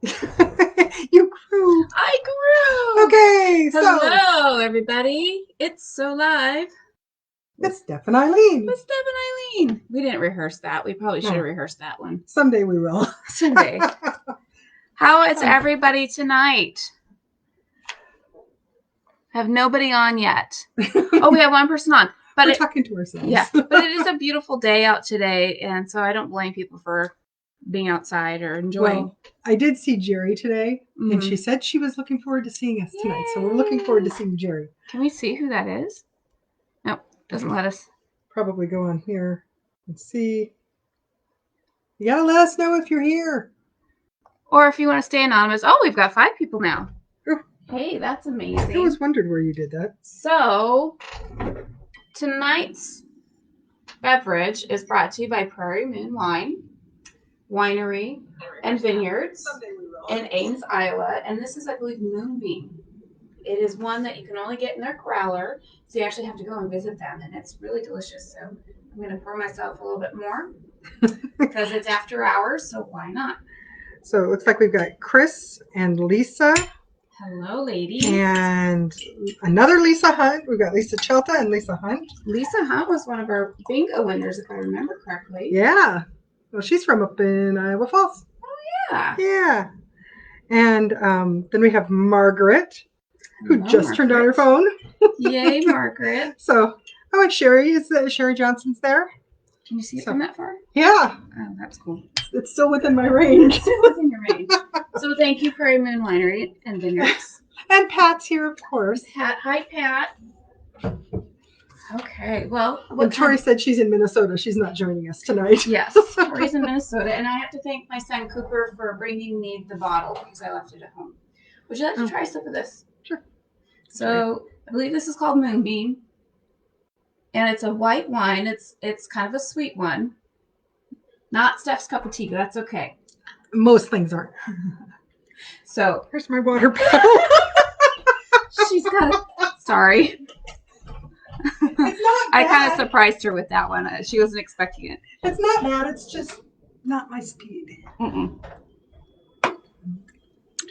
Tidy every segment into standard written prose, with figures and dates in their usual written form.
You grew. I grew. Okay, so Hello, everybody. It's so live. it's Steph and Eileen. With Steph and Eileen. We didn't rehearse that. We probably should have rehearsed that one. Someday we will. Someday. How is everybody tonight? Have nobody on yet. Oh, we have one person on. But we're talking to ourselves. Yeah, but it is a beautiful day out today, and so I don't blame people for being outside or enjoying. Well, I did see Jerry today, and she said she was looking forward to seeing us tonight. So we're looking forward to seeing Jerry. Can we see who that is? Nope, doesn't let us. Probably go on here and see. You gotta let us know if you're here. Or if you want to stay anonymous. Oh, we've got 5 people now. Oh. Hey, that's amazing. I always wondered where you did that. So, tonight's beverage is brought to you by Prairie Moon Wine, Winery, and Vineyards in Ames, Iowa. And this is, I believe, Moonbeam. It is one that you can only get in their growler, so you actually have to go and visit them. And it's really delicious. So I'm going to pour myself a little bit more because it's after hours, so why not? So it looks like we've got Chris and Lisa. Hello, ladies. And another Lisa Hunt. We've got Lisa Chelta and Lisa Hunt. Lisa Hunt was one of our bingo winners, if I remember correctly. Yeah. Well, she's from up in Iowa Falls. Oh, yeah. Yeah. And then we have Margaret, who just turned on her phone. Yay, Margaret. So, oh, and Sherry. Sherry Johnson's there. Can you see it from that far? Yeah. Oh, that's cool. It's still within my range. Still within your range. So thank you, Prairie Moon Winery and Vineyards. And Pat's here, of course. Pat. Hi, Pat. Okay, well. And Tori said she's in Minnesota. She's not joining us tonight. Yes, Tori's in Minnesota. And I have to thank my son, Cooper, for bringing me the bottle because I left it at home. Would you like to try some of this? Sure. So I believe this is called Moonbeam. And it's a white wine. It's kind of a sweet one. Not Steph's cup of tea, but that's okay. Most things aren't. So here's my water bottle. She's got it. Sorry. It's not bad. I kind of surprised her with that one. She wasn't expecting it. It's not bad. It's just not my speed.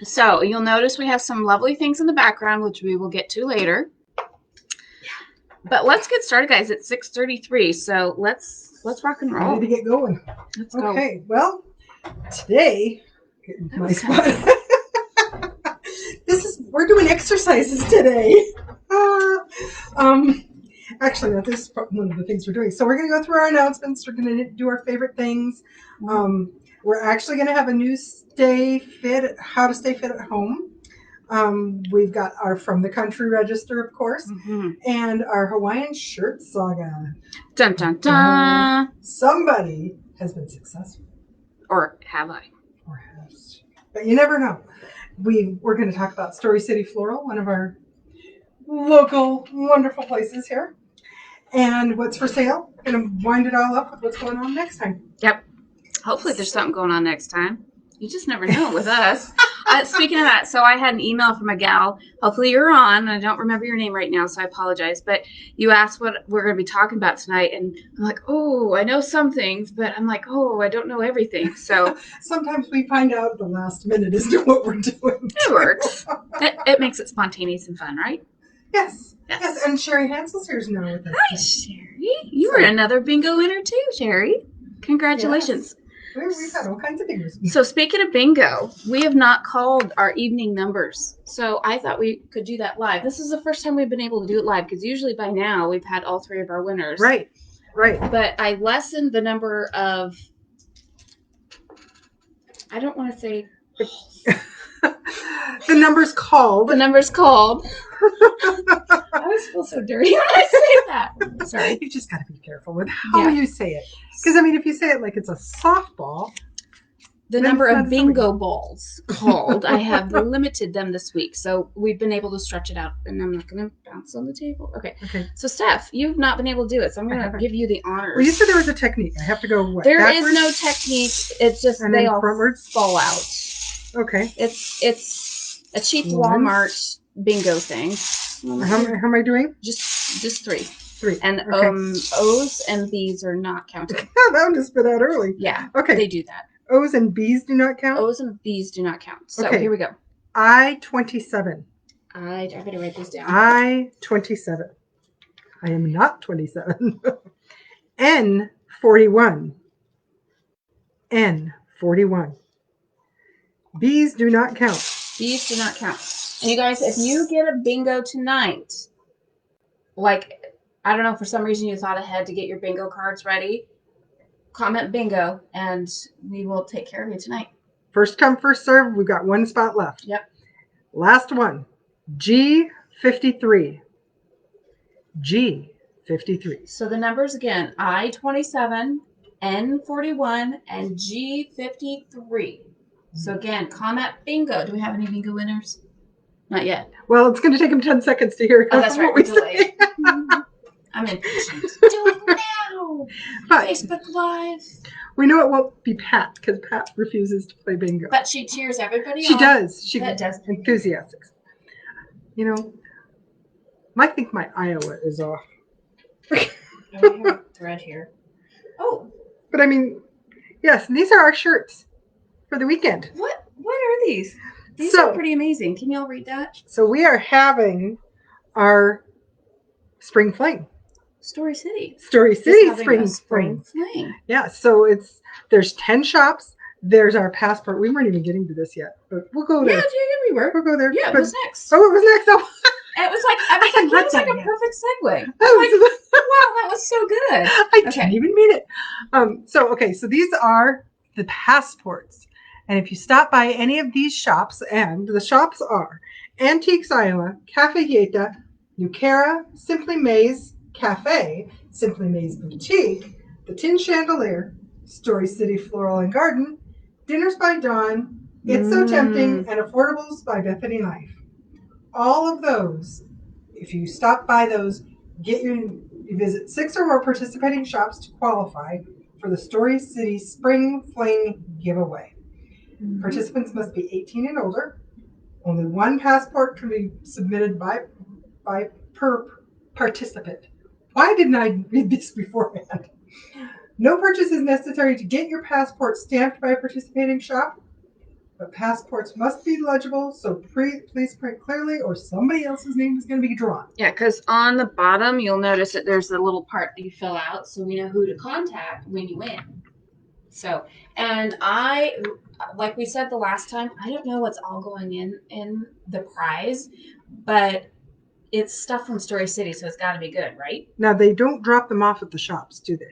So you'll notice we have some lovely things in the background, which we will get to later. But let's get started, guys. It's 6:33, so let's rock and roll. Ready to get going. Let's go. Okay, well, today, my spot. We're doing exercises today. Actually, this is one of the things we're doing. So we're going to go through our announcements. We're going to do our favorite things. We're actually going to have a new how to stay fit at home. We've got our From the Country Register, of course, and our Hawaiian shirt saga. Dun, dun, dun. Somebody has been successful. Or have I? Or has. But you never know. We're going to talk about Story City Floral, one of our local wonderful places here. And what's for sale. Going to wind it all up with what's going on next time. Yep. Hopefully there's something going on next time. You just never know with us. Speaking of that, so I had an email from a gal. Hopefully you're on. I don't remember your name right now, so I apologize. But you asked what we're going to be talking about tonight. And I'm like, oh, I know some things. But I'm like, oh, I don't know everything. So sometimes we find out at the last minute as to what we're doing. It works. It makes it spontaneous and fun, right? Yes. And Sherry Hansel's here now with us. Hi, Sherry. You were another bingo winner too, Sherry. Congratulations. Yes. We've had all kinds of fingers. So speaking of bingo, we have not called our evening numbers. So I thought we could do that live. This is the first time we've been able to do it live because usually by now we've had all 3 of our winners. Right. But I lessened the number of, I don't want to say. The number's called. I always feel so dirty when I say that. Sorry. You just got to be careful with how you say it. Because, I mean, if you say it like it's a softball. The number of bingo balls called, I have limited them this week. So we've been able to stretch it out. And I'm not going to bounce on the table. Okay. So, Steph, you've not been able to do it. So I'm going to give you the honors. Well, you said there was a technique. I have to go what? There backwards? is no technique. It's just they all fall out. Okay. It's a cheap Walmart bingo thing. How am I doing? Just 3. 3. And O's and B's are not counted. That one just spit out early. Yeah. Okay. They do that. O's and B's do not count? O's and B's do not count. So Okay. here we go. I-27. I better write this down. I-27. I am not 27. N-41. N-41. B's do not count. These do not count. And you guys, if you get a bingo tonight, like, I don't know, for some reason you thought ahead to get your bingo cards ready, comment bingo, and we will take care of you tonight. First come, first serve. We've got one spot left. Yep. Last one. G53. G53. So the numbers again, I-27, N-41, and G53. So again, comment bingo. Do we have any bingo winners? Not yet. Well, it's going to take them 10 seconds to hear Oh, that's right. what We're we delayed. say. I'm impatient. Do it now. But Facebook Live. we know it won't be Pat because Pat refuses to play bingo. But she cheers everybody She on. does. She That does. enthusiastic. You know, I think my Iowa is off. I have a thread here. Oh, But I mean, yes, these are our shirts for the weekend. what are these? These So- are pretty amazing. Can y'all read that? So we are having our Spring Fling. Story City. Story Is City having Spring a spring Fling. fling. Yeah, so there's 10 shops. There's our passport. We weren't even getting to this yet, but we'll go Yeah, there. we were. We'll go there. Yeah, it But- was next. Oh, it was next. Oh, It was like that was like a perfect segue. I Wow, that was so good. didn't Okay. even mean it. So these are the passports. And if you stop by any of these shops, and the shops are Antiques Iowa, Cafe Yeta, Nucara, Simply Maze Cafe, Simply Maze Boutique, The Tin Chandelier, Story City Floral and Garden, Dinners by Dawn, It's So Tempting, and Affordables by Bethany Life. All of those, if you stop by those, you visit 6 or more participating shops to qualify for the Story City Spring Fling giveaway. Participants must be 18 and older. Only one passport can be submitted per participant. Why didn't I read this beforehand? No purchase is necessary to get your passport stamped by a participating shop, but passports must be legible, so please print clearly or somebody else's name is going to be drawn. Yeah, because on the bottom you'll notice that there's a little part that you fill out, so we know who to contact when you win. So, and like we said the last time, I don't know what's all going in the prize, but it's stuff from Story City, so it's got to be good, right? Now, they don't drop them off at the shops, do they?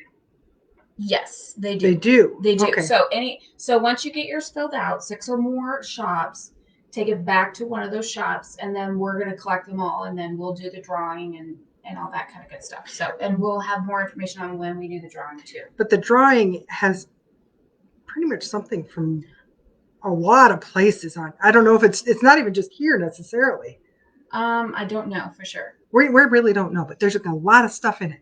Yes, they do. They do. They do. Okay. So once you get yours filled out, 6 or more shops, take it back to one of those shops, and then we're going to collect them all, and then we'll do the drawing and all that kind of good stuff. So, and we'll have more information on when we do the drawing too. But the drawing has pretty much something from a lot of places on. I don't know if it's not even just here necessarily. I don't know for sure. We really don't know, but there's a lot of stuff in it.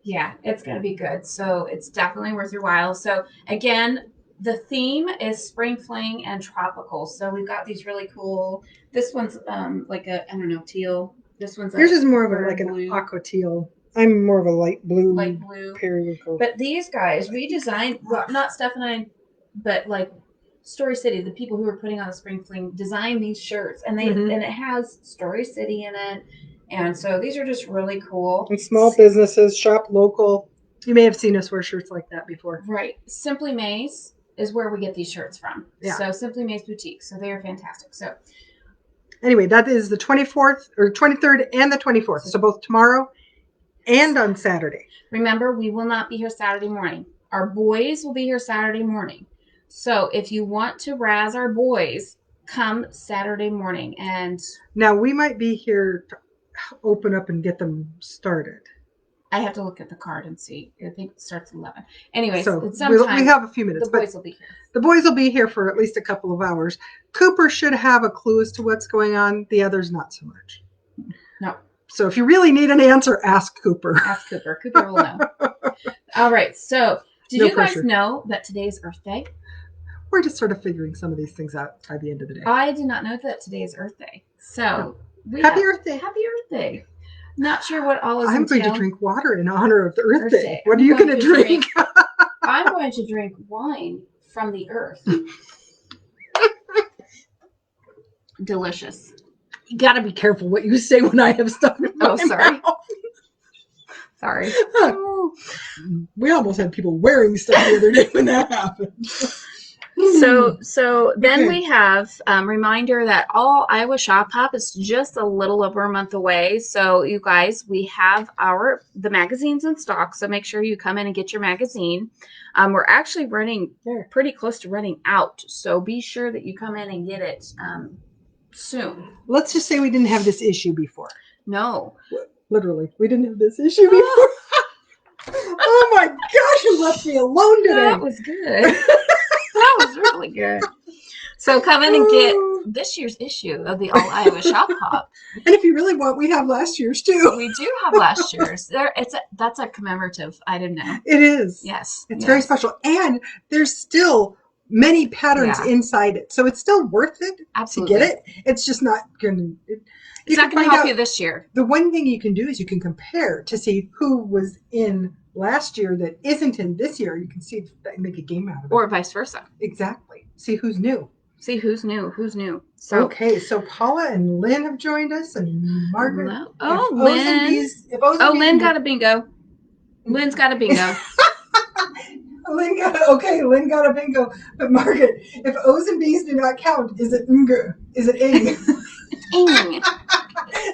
Yeah, it's going to be good. So it's definitely worth your while. So again, the theme is spring fling and tropical. So we've got these really cool. This one's like a, I don't know, teal. This one's Yours is more of burnt like an blue. aqua teal. I'm more of a light blue. Light blue. Periwinkle. But these guys, we designed, well, not Steph and I, but like Story City, the people who were putting on the Spring Fling designed these shirts, and and it has Story City in it, and so these are just really cool. And small businesses, shop local. You may have seen us wear shirts like that before. Right. Simply Maze is where we get these shirts from. Yeah. So Simply Maze Boutique. So they are fantastic. So Anyway, that is the 24th or 23rd and the 24th. So both tomorrow and on Saturday. remember, we will not be here Saturday morning. Our boys will be here Saturday morning. So if you want to razz our boys, come Saturday morning. And Now, we might be here to open up and get them started. I have to look at the card and see. I think it starts at 11. Anyways, So it's we sometime have a few minutes, the but boys will be here. the boys will be here for at least a couple of hours. Cooper should have a clue as to what's going on. The others, not so much. No. So if you really need an answer, ask Cooper. Ask Cooper. Cooper will know. All right. So did No you guys pressure. know that today's Earth Day? We're just sort of figuring some of these things out by the end of the day. I did not know that today is Earth Day. So Happy Earth Day. Happy Earth Day. Not sure what all is I'm going to entailed. drink water in honor of the Earth Earth Day. Day. What are I'm you going going to to drink? I'm going to drink wine from the earth. Delicious. You gotta be careful what you say when I have stuff in my sorry. mouth. Sorry. We almost had people wearing stuff the other day when that happened. So then Okay. we have reminder that all Iowa Shop Hop is just a little over a month away. So you guys, we have the magazines in stock. So make sure you come in and get your magazine. We're actually pretty close to running out. So be sure that you come in and get it soon. Let's just say we didn't have this issue before. No. Literally, we didn't have this issue before. Oh my gosh, you left me alone today. That was good. That was really good. So come in and get this year's issue of the All Iowa Shop Hop. And if you really want, we have last year's too. We do have last year's. That's a commemorative item now. It is. Yes. It's very special. And there's still many patterns Yeah. inside it. So it's still worth it Absolutely. to get it. It's just not going to... It's not going to help you this year. The one thing you can do is you can compare to see who was in last year that isn't in this year. You can see make a game out of it. Or vice versa. Exactly. See who's new. See who's new. So okay, so Paula and Lynn have joined us, and Margaret. Oh, Lynn. Lynn got a bingo. Lynn's got a bingo. Lynn got a bingo. But Margaret, if O's and B's do not count, is it ng? Is it ing? Ing.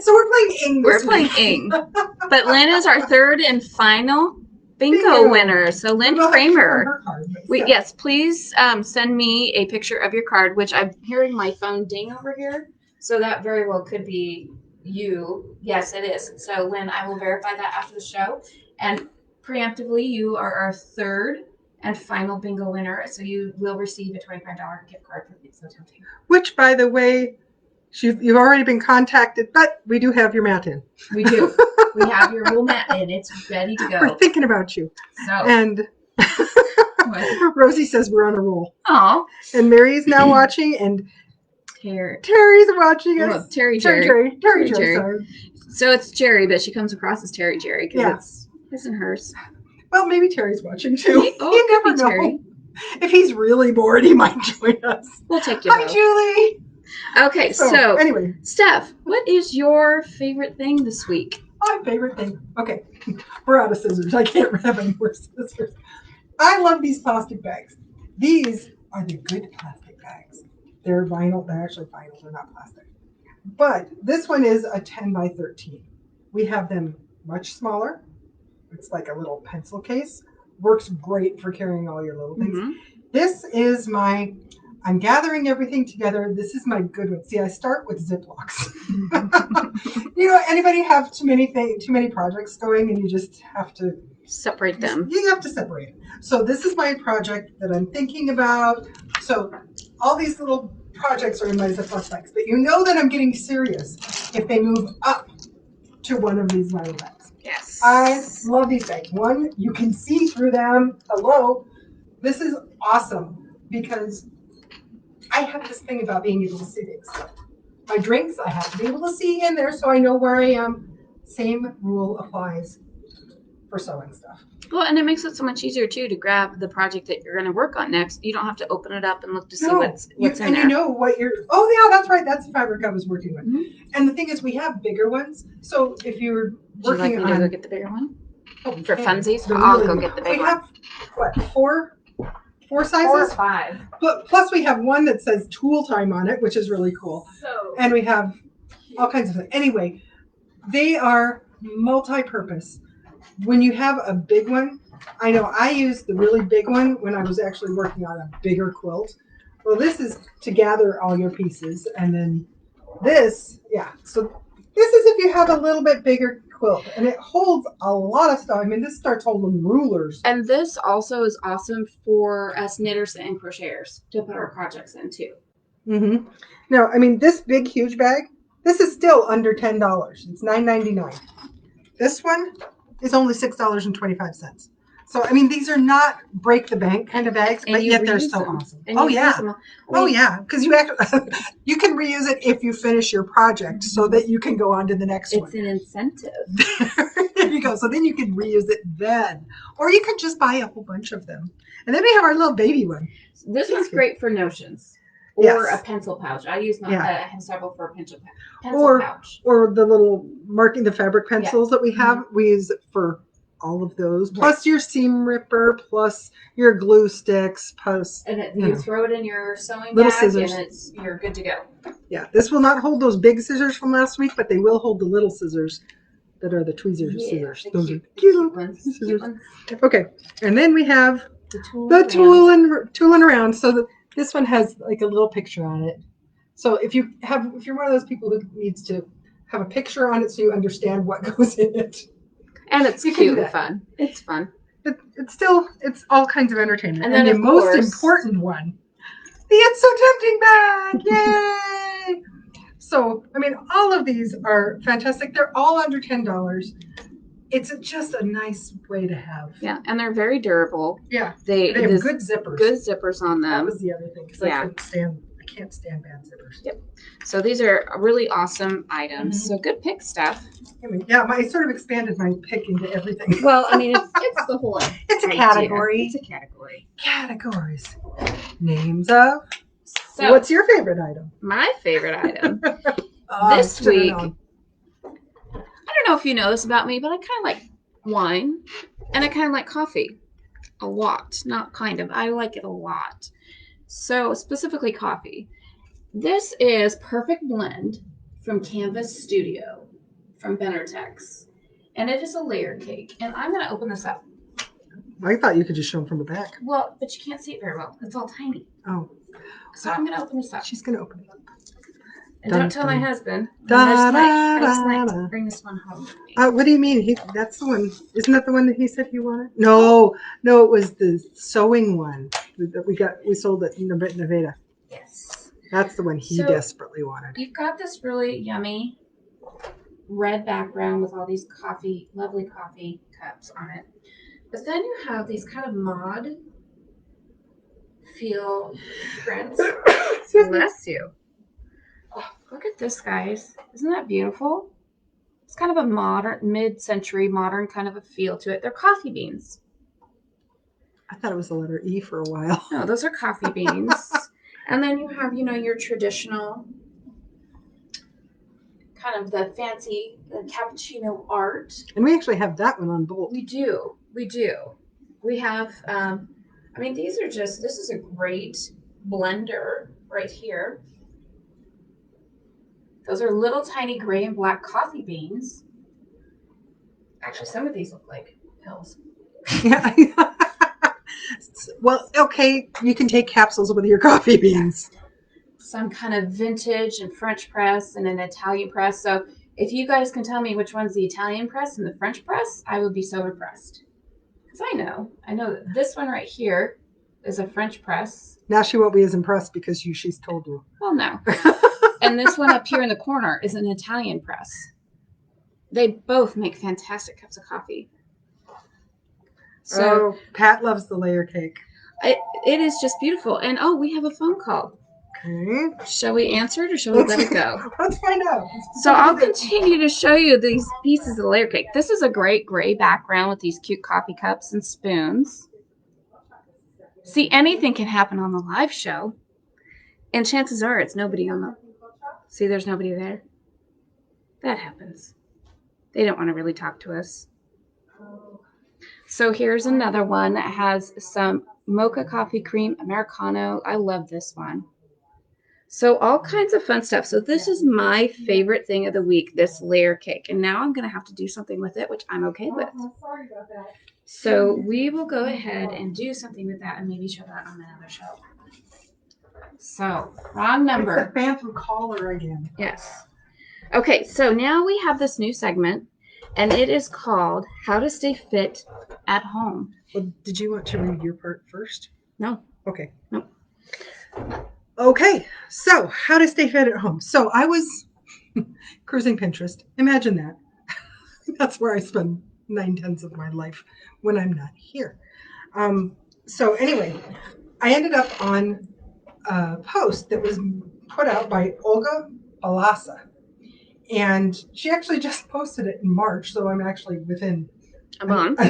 So we're playing ing. We're playing ing. But Lynn is our third and final bingo winner. So Lynn Kramer. Yes, please send me a picture of your card, which I'm hearing my phone ding over here. So that very well could be you. Yes, it is. So Lynn, I will verify that after the show. And preemptively, you are our third and final bingo winner. So you will receive a $25 gift card from It's So Tempting. Which, by the way, you've already been contacted, but we do have your mat in. We do. We have your whole mat in. It's ready to go. We're thinking about you. So. And Rosie says we're on a roll. Oh. And Mary's now watching, and Terry's watching us. Terry. Sorry. So it's Jerry, but she comes across as Terry because yes. It's his and hers. Well, maybe Terry's watching too. You never know. Terry. If he's really bored, he might join us. We'll take you. Hi, Julie. Okay, so anyway, Steph, what is your favorite thing this week? My favorite thing. Okay, we're out of scissors. I can't have any more scissors. I love these plastic bags. These are the good plastic bags. They're vinyl. They're actually vinyl. They're not plastic. But this one is a 10 by 13. We have them much smaller. It's like a little pencil case. Works great for carrying all your little things. Mm-hmm. This is I'm gathering everything together. This is my good one. See, I start with Ziplocs. Anybody have too many projects going and you just have to separate them. You have to separate it. So this is my project that I'm thinking about. So all these little projects are in my Ziploc bags, but you know that I'm getting serious if they move up to one of these vinyl bags. Yes. I love these bags. One, you can see through them. Hello. This is awesome because I have this thing about being able to see things. My drinks, I have to be able to see in there so I know where I am. Same rule applies for sewing stuff. Well, and it makes it so much easier, too, to grab the project that you're going to work on next. You don't have to open it up and look to see what's in there. And you know what oh, yeah, that's right. That's the fabric I was working with. Mm-hmm. And the thing is, we have bigger ones. So if you're working on... Would you like me to go get the bigger one? Oh, for funsies? I'll go get the big one. We have, four sizes? 4 or 5. But plus we have one that says tool time on it, which is really cool. And we have all kinds of things. Anyway, they are multi-purpose. When you have a big one, I know I used the really big one when I was actually working on a bigger quilt. Well, this is to gather all your pieces. And then this, so this is if you have a little bit bigger quilt, and it holds a lot of stuff. I mean, this starts holding rulers. And this also is awesome for us knitters and crocheters to put our projects in too. Mm-hmm. Now, I mean, this big, huge bag, this is still under $10. It's $9.99. This one is only $6.25. So, I mean, these are not break the bank kind of bags, And but you yet they're reuse so them. awesome. And Oh, you yeah. use them. I Oh, mean, yeah. Because you actually, you can reuse it if you finish your project so that you can go on to the next one. it's an incentive. There you go. So then you can reuse it then. Or you can just buy a whole bunch of them. And then we have our little baby one. This one's great for notions. Or Yes. a pencil pouch. I use my Yeah. I have several for a pencil Or- pouch. Or the little marking the fabric pencils that we have. Mm-hmm. We use it for all of those. Right. Plus your seam ripper, plus your glue sticks, plus And you you know. throw it in your sewing Little bag scissors. and you're good to go. Yeah, this will not hold those big scissors from last week, but they will hold the little scissors that are the tweezers scissors. Those are cute little ones. scissors. Cute ones. Okay, and then we have The tool tooling around. So this one has like a little picture on it. So if you're one of those people who needs to have a picture on it so you understand what goes in it, and it's you can do cute and that. fun. It's fun. It's all kinds of entertainment. And then the of most course, important one, the It's So Tempting bag! Yay! So, I mean, all of these are fantastic. They're all under $10. It's just a nice way to have. Yeah, and they're very durable. Yeah. They have good zippers. Good zippers on them. That was the other thing because Yeah. I can't stand bad zippers. Yep. So these are really awesome items. Mm-hmm. So good pick, Steph. Yeah, I sort of expanded my pick into everything. Well, I mean, it's the whole It's a idea. category. It's a category. Categories. Names of. So, what's your favorite item? My favorite item this week. I don't know if you know this about me, but I kind of like wine and I kind of like coffee a lot. Not kind of. I like it a lot. So specifically coffee. This is Perfect Blend from Canvas Studio from Benartex. And it is a layer cake. And I'm going to open this up. I thought you could just show them from the back. Well, but you can't see it very well. It's all tiny. Oh. So I'm going to open this up. She's going to open it up. And don't tell my husband. Da, I just da, might da. bring this one home with me. What do you mean? That's the one. Isn't that the one that he said he wanted? No, it was the sewing one that we sold at Nevada. Yes. That's the one he desperately wanted. You've got this really yummy red background with all these lovely coffee cups on it. But then you have these kind of mod feel prints. Bless you. Oh, look at this, guys. Isn't that beautiful? It's kind of a modern, mid-century modern kind of a feel to it. They're coffee beans. I thought it was the letter E for a while. No, those are coffee beans. And then you have, your traditional kind of the fancy cappuccino art. And we actually have that one on bolt. We do. We have, this is a great blender right here. Those are little tiny gray and black coffee beans. Actually, some of these look like pills. Yeah. Well, okay, you can take capsules with your coffee beans. Some kind of vintage and French press and an Italian press. So if you guys can tell me which one's the Italian press and the French press, I would be so impressed. Because I know that this one right here is a French press. Now she won't be as impressed because she's told you. Well, no. And this one up here in the corner is an Italian press. They both make fantastic cups of coffee. So Pat loves the layer cake. It is just beautiful. And we have a phone call. Okay. Shall we answer it or shall we let it go? Let's find out. So I'll continue to show you these pieces of layer cake. This is a great gray background with these cute coffee cups and spoons. See, anything can happen on the live show. And chances are it's nobody on the... See, there's nobody there. That happens. They don't want to really talk to us. So here's another one that has some mocha coffee cream Americano. I love this one. So all kinds of fun stuff. So this is my favorite thing of the week, this layer cake. And now I'm going to have to do something with it, which I'm okay with. Sorry about that. So we will go ahead and do something with that and maybe show that on another show. So, wrong number. It's the phantom caller again. Yes. Okay, so now we have this new segment, and it is called How to Stay Fit at Home. Well, did you want to read your part first? No. Okay. No. Okay, so how to stay fit at home. So I was cruising Pinterest. Imagine that. That's where I spend 9/10 of my life when I'm not here. So anyway, I ended up on a post that was put out by Olga Balasa. And she actually just posted it in March, so I'm actually within A month.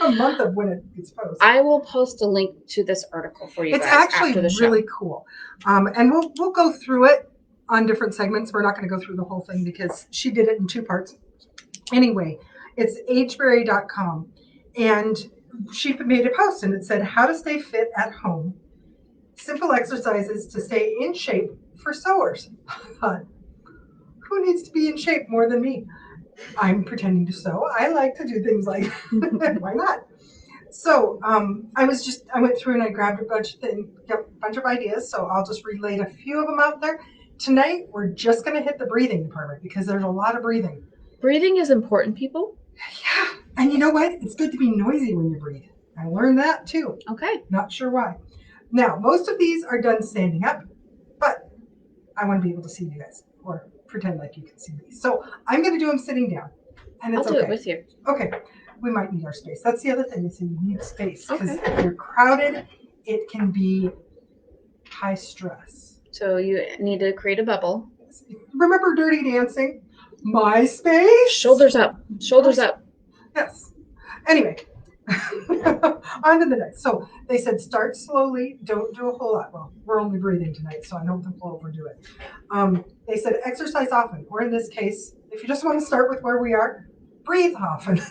a month of when it gets posted. I will post a link to this article for you It's guys actually after the show. really cool. And we'll go through it on different segments. We're not going to go through the whole thing because she did it in 2 parts. Anyway, it's ageberry.com. And she made a post and it said, how to stay fit at home. Simple exercises to stay in shape for sewers. Who needs to be in shape more than me? I'm pretending to sew. I like to do things like why not? So I went through and I grabbed a bunch of ideas. So I'll just relate a few of them out there. Tonight we're just going to hit the breathing department because there's a lot of breathing. Breathing is important, people. Yeah, and you know what? It's good to be noisy when you breathe. I learned that too. Okay. Not sure why. Now most of these are done standing up, but I want to be able to see you guys or pretend like you can see me. So I'm going to do them sitting down, and it's I'll do okay. it with you. Okay. We might need our space. That's the other thing is you need space because Okay. if you're crowded, it can be high stress. So you need to create a bubble. Remember Dirty Dancing? My space? Shoulders up. Shoulders up. Yes. Anyway, on to the next. So they said start slowly. Don't do a whole lot. Well, we're only breathing tonight, so I don't think we'll overdo it. They said exercise often, or in this case, if you just want to start with where we are, breathe often.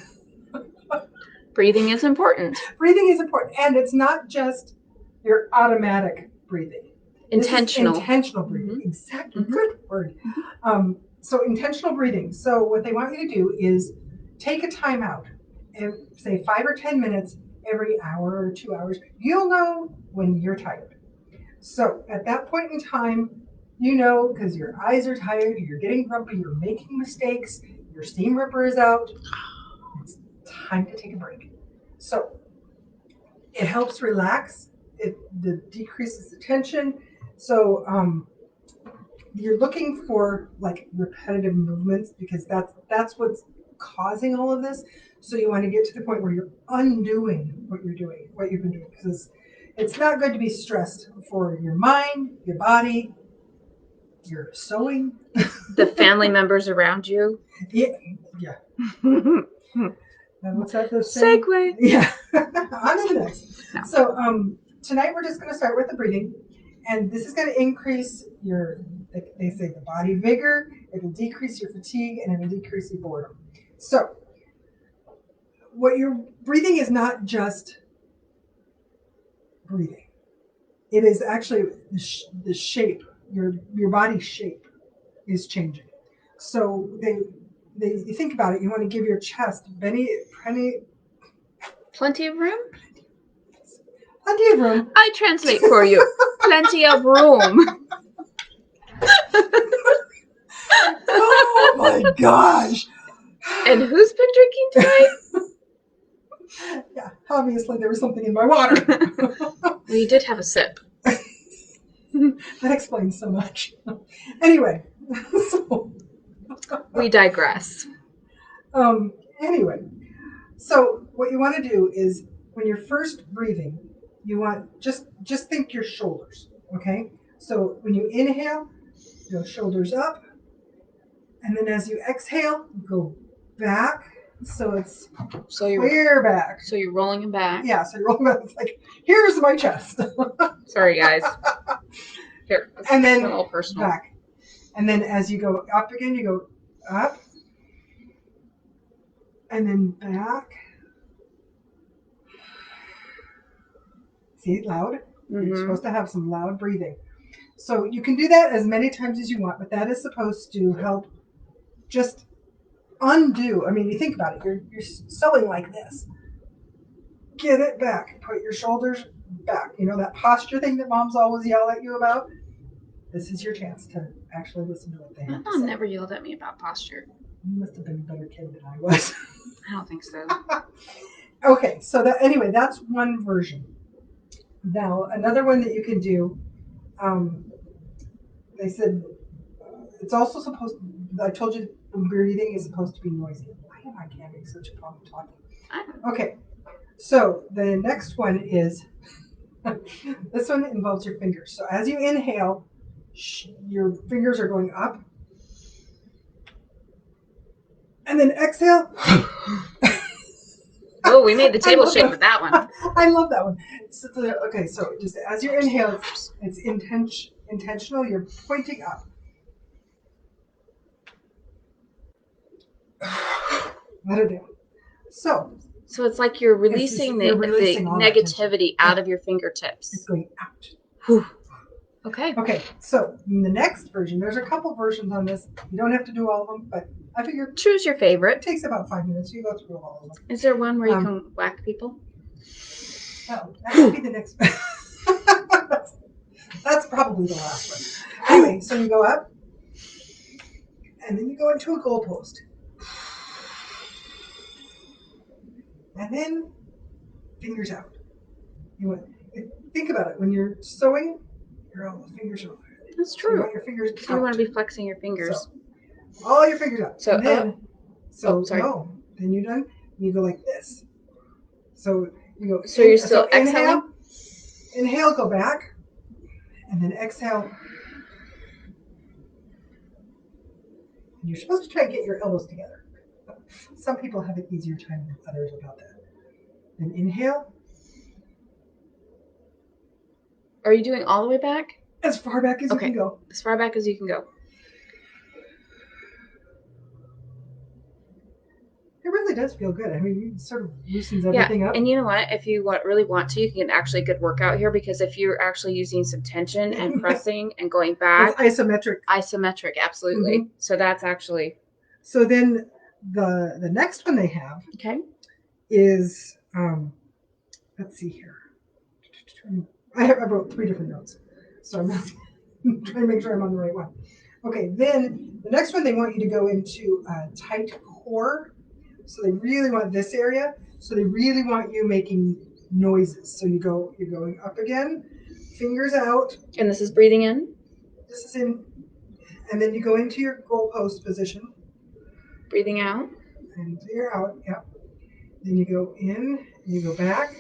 Breathing is important. Breathing is important, and it's not just your automatic breathing. Intentional. Intentional breathing. Mm-hmm. Exactly. Mm-hmm. Good word. Mm-hmm. So intentional breathing. So what they want you to do is take a time out and say 5 or 10 minutes every hour or 2 hours. You'll know when you're tired. So at that point in time, you know, because your eyes are tired, you're getting grumpy, you're making mistakes, your steam ripper is out. It's time to take a break. So it helps relax. It decreases the tension. So you're looking for like repetitive movements because that's what's causing all of this. So you want to get to the point where you're undoing what you've been doing, because it's not good to be stressed for your mind, your body, your sewing, the family members around you. Yeah. What's that? Segue. Yeah. On to the next. No. So tonight we're just going to start with the breathing, and this is going to increase your, they say, the body vigor. It'll decrease your fatigue, and it'll decrease your boredom. So what you're breathing is not just breathing. It is actually the shape, your body's shape is changing. So you think about it, you want to give your chest plenty of room? Plenty of room. I translate for you. Plenty of room. Oh my gosh. And who's been drinking tonight? Yeah, obviously there was something in my water. We did have a sip. That explains so much. Anyway, so we digress. Anyway, so what you want to do is when you're first breathing, you want just think your shoulders, okay? So when you inhale, go shoulders up, and then as you exhale, go back. So it's clear back. So you're rolling them back. Yeah, so you're rolling back. It's like, here's my chest. Sorry, guys. Here, and then a little personal. Back. And then as you go up again, you go up. And then back. See, loud? Mm-hmm. You're supposed to have some loud breathing. So you can do that as many times as you want, but that is supposed to help just undo. I mean, you think about it. You're sewing like this. Get it back. Put your shoulders back. You know that posture thing that moms always yell at you about? This is your chance to actually listen to what they have to say. Mom never yelled at me about posture. You must have been a better kid than I was. I don't think so. Okay, so that's one version. Now, another one that you can do, they said it's also supposed, I told you breathing is supposed to be noisy. Why am I having such a problem talking? I don't- Okay, so the next one is, this one involves your fingers. So as you inhale, your fingers are going up. And then exhale. Oh, we made the I table love shake that. with that one. I love that one. So okay, so just as you inhale, it's intentional. You're pointing up. Let it down. So it's like you're releasing you're releasing the all that negativity out Yeah. of your It's fingertips. going out. Whew. Okay. Okay, so in the next version, there's a couple versions on this. You don't have to do all of them, but I figure Choose your it favorite. takes about 5 minutes. You go through all of them. Is there one where you can whack people? Oh, that would be the next one. That's probably the last one. Anyway, so you go up, and then you go into a goalpost. And then fingers out. Think about it. When you're sewing, your fingers are. That's So you true. want your fingers So you out. want to be flexing your fingers. So, all your fingers out. So, and then, sorry. no. Then you're done. You go like this. So you go. So you're still exhaling? Inhale, go back. And then exhale. And you're supposed to try and get your elbows together. Some people have an easier time than others about that. Then inhale. Are you doing all the way back? As far back as you can go. As far back as you can go. It really does feel good. I mean, it sort of loosens everything up. And you know what? If you really want to, you can actually get a good workout here, because if you're actually using some tension and pressing and going back. It's isometric. Isometric, absolutely. Mm-hmm. So that's actually. So then the next one they have is, let's see here. I wrote 3 different notes. So I'm trying to make sure I'm on the right one. Okay, then the next one they want you to go into tight core. So they really want this area. So they really want you making noises. So you're going up again, fingers out. And this is breathing in? This is in. And then you go into your goalpost position. Breathing out. And you're out, yep. Then you go in, and you go back.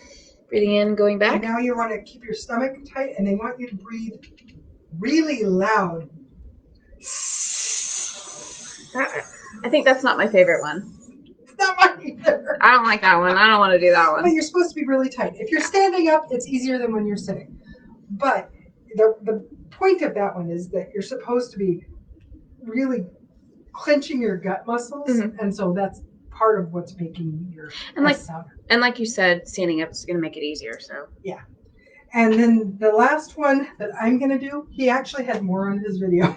Breathing in, going back. And now you want to keep your stomach tight, and they want you to breathe really loud. I think that's not my favorite one. It's not mine either. I don't like that one. I don't want to do that one. But you're supposed to be really tight. If you're standing up, it's easier than when you're sitting. But the point of that one is that you're supposed to be really clenching your gut muscles, and so that's part of what's making your sound. And like you said, standing up is going to make it easier. So yeah. And then the last one that I'm going to do, he actually had more on his video,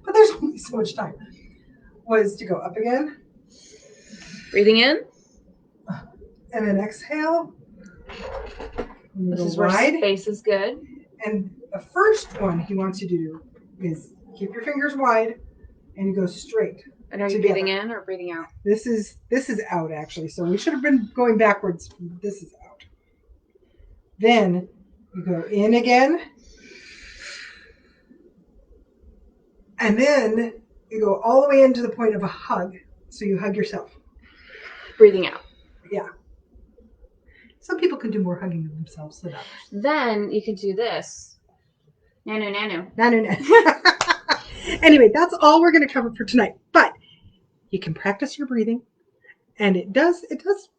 but there's only so much time, was to go up again. Breathing in. And then exhale. And this is where space is good. And the first one he wants you to do is keep your fingers wide and you go straight. And are you breathing in or breathing out? This is out, actually. So we should have been going backwards. This is out. Then you go in again. And then you go all the way into the point of a hug. So you hug yourself. Breathing out. Yeah. Some people can do more hugging of themselves than others. Then you can do this. Nanu, nanu. Nanu, nanu. Anyway, that's all we're going to cover for tonight. But you can practice your breathing. And it does.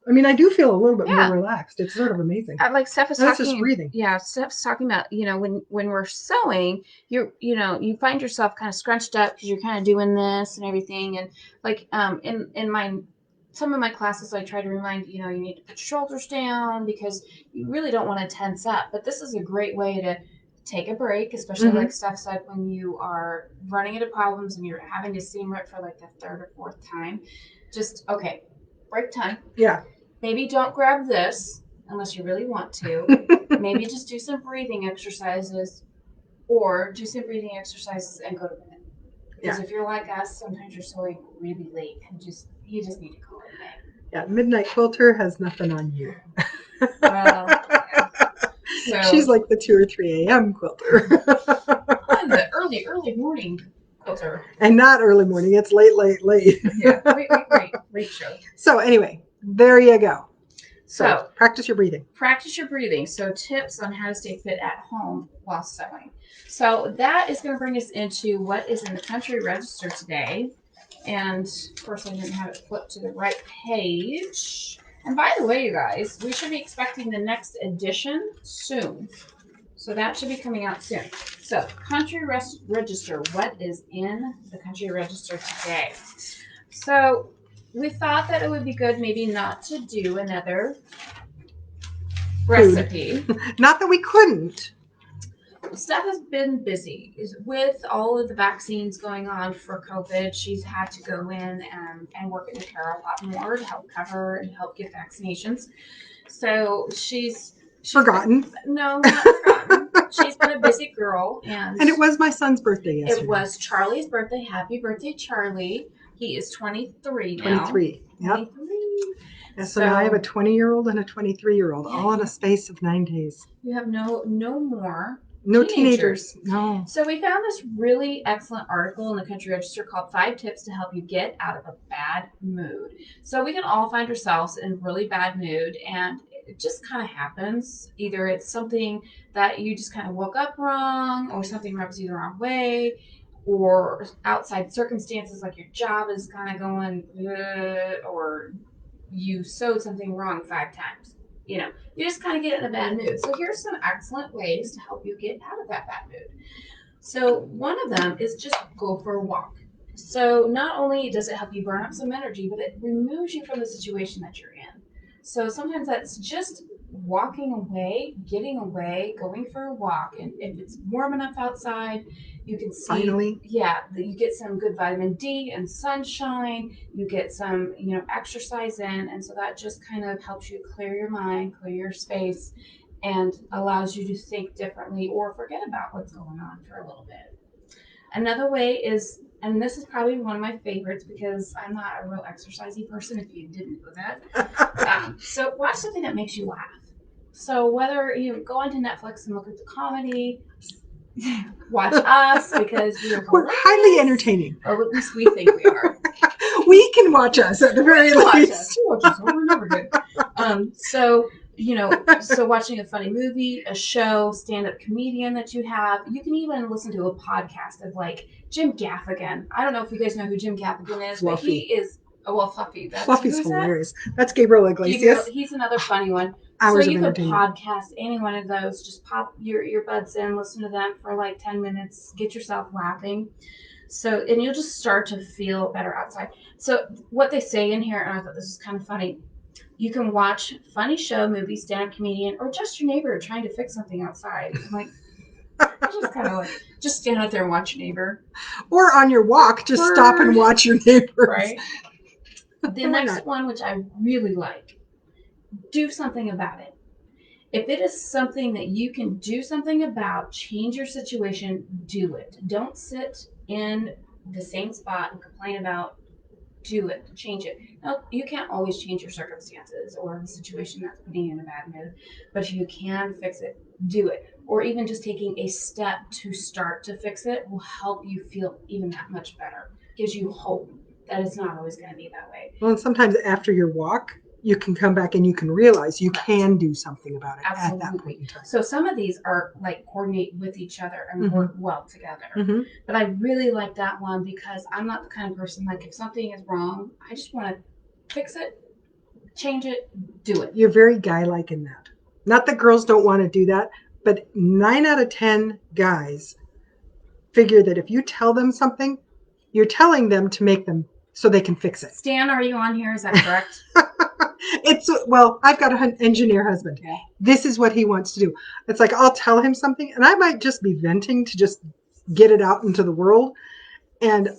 I mean, I do feel a little bit more relaxed. It's sort of amazing. Like Steph is talking. That's just breathing. Yeah, Steph's talking about, when we're sewing, you find yourself kind of scrunched up because you're kind of doing this and everything. And like in some of my classes, I try to remind you need to put your shoulders down because you really don't want to tense up. But this is a great way to take a break, especially like Steph said, when you are running into problems and you're having to seam rip for like the 3rd or 4th time. Just break time. Yeah. Maybe don't grab this unless you really want to. Maybe just do some breathing exercises, or do some breathing exercises and go to bed. Because if you're like us, sometimes you're sewing really late and you just need to call it a day. Yeah, Midnight Quilter has nothing on you. Well, so, she's like the 2 or 3 a.m. quilter. On the early morning Closer. And not early morning. It's late. Yeah. Late show. So anyway, there you go. So practice your breathing. Practice your breathing. So tips on how to stay fit at home while sewing. So that is going to bring us into what is in the country register today. And of course, I didn't have it flipped to the right page. And by the way, you guys, we should be expecting the next edition soon. So that should be coming out soon. So country register, what is in the country register today? So we thought that it would be good maybe not to do another recipe. Not that we couldn't. Steph has been busy with all of the vaccines going on for COVID. She's had to go in and work at the care a lot more to help cover and help get vaccinations. So she's forgotten. No, not forgotten. She's been a busy girl, and it was my son's birthday yesterday. It was Charlie's birthday. Happy birthday, Charlie! He is 23 now. 23. Yep. 23. Yeah, so now I have a 20-year-old and a 23-year-old, all in a space of 9 days. You have no more. No teenagers. No. So we found this really excellent article in the Country Register called 5 Tips to Help You Get Out of a Bad Mood. So we can all find ourselves in a really bad mood, and it just kind of happens. Either it's something that you just kind of woke up wrong, or something rubs you the wrong way, or outside circumstances like your job is kind of going, or you sewed something wrong 5 times. You just kind of get in a bad mood. So here's some excellent ways to help you get out of that bad mood. So one of them is just go for a walk. So not only does it help you burn up some energy, but it removes you from the situation that you're in. So sometimes that's just walking away, getting away, going for a walk. And if it's warm enough outside, you can see, finally, you get some good vitamin D and sunshine. You get some, exercise in. And so that just kind of helps you clear your mind, clear your space, and allows you to think differently or forget about what's going on for a little bit. Another way is, and this is probably one of my favorites because I'm not a real exercisey person, if you didn't know that. So watch something that makes you laugh. So whether you go onto Netflix and look at the comedy, watch us because we're highly entertaining. Or at least we think we are. We can watch us at the very least. Watch us over and over again. So watching a funny movie, a show, stand-up comedian that you have. You can even listen to a podcast of like Jim Gaffigan. I don't know if you guys know who Jim Gaffigan is, Fluffy. But he is Fluffy. Fluffy's hilarious. That's Gabriel Iglesias. He's another funny one. Hours so you of could podcast any one of those. Just pop your earbuds in, listen to them for like 10 minutes, get yourself laughing. So, and you'll just start to feel better outside. So what they say in here, and I thought this was kind of funny, you can watch funny show, movie, stand-up comedian, or just your neighbor trying to fix something outside. I'm like, just kind of like, just stand out there and watch your neighbor. Or on your walk, just stop and watch your neighbor. Right. The next one, which I really like, do something about it. If it is something that you can do something about, change your situation, do it. Don't sit in the same spot and complain about. Do it. Change it. Now, you can't always change your circumstances or the situation that's putting you in a bad mood, but if you can fix it, do it. Or even just taking a step to start to fix it will help you feel even that much better. Gives you hope that it's not always going to be that way. Well, and sometimes after your walk, you can come back and you can realize you can do something about it at that point in time. So some of these are like coordinate with each other and work well together. Mm-hmm. But I really like that one because I'm not the kind of person like if something is wrong, I just want to fix it, change it, do it. You're very guy-like in that. Not that girls don't want to do that, but 9 out of 10 guys figure that if you tell them something, you're telling them to make them so they can fix it. Stan, are you on here? Is that correct? I've got an engineer husband. Okay. This is what he wants to do. It's like I'll tell him something, and I might just be venting to just get it out into the world, and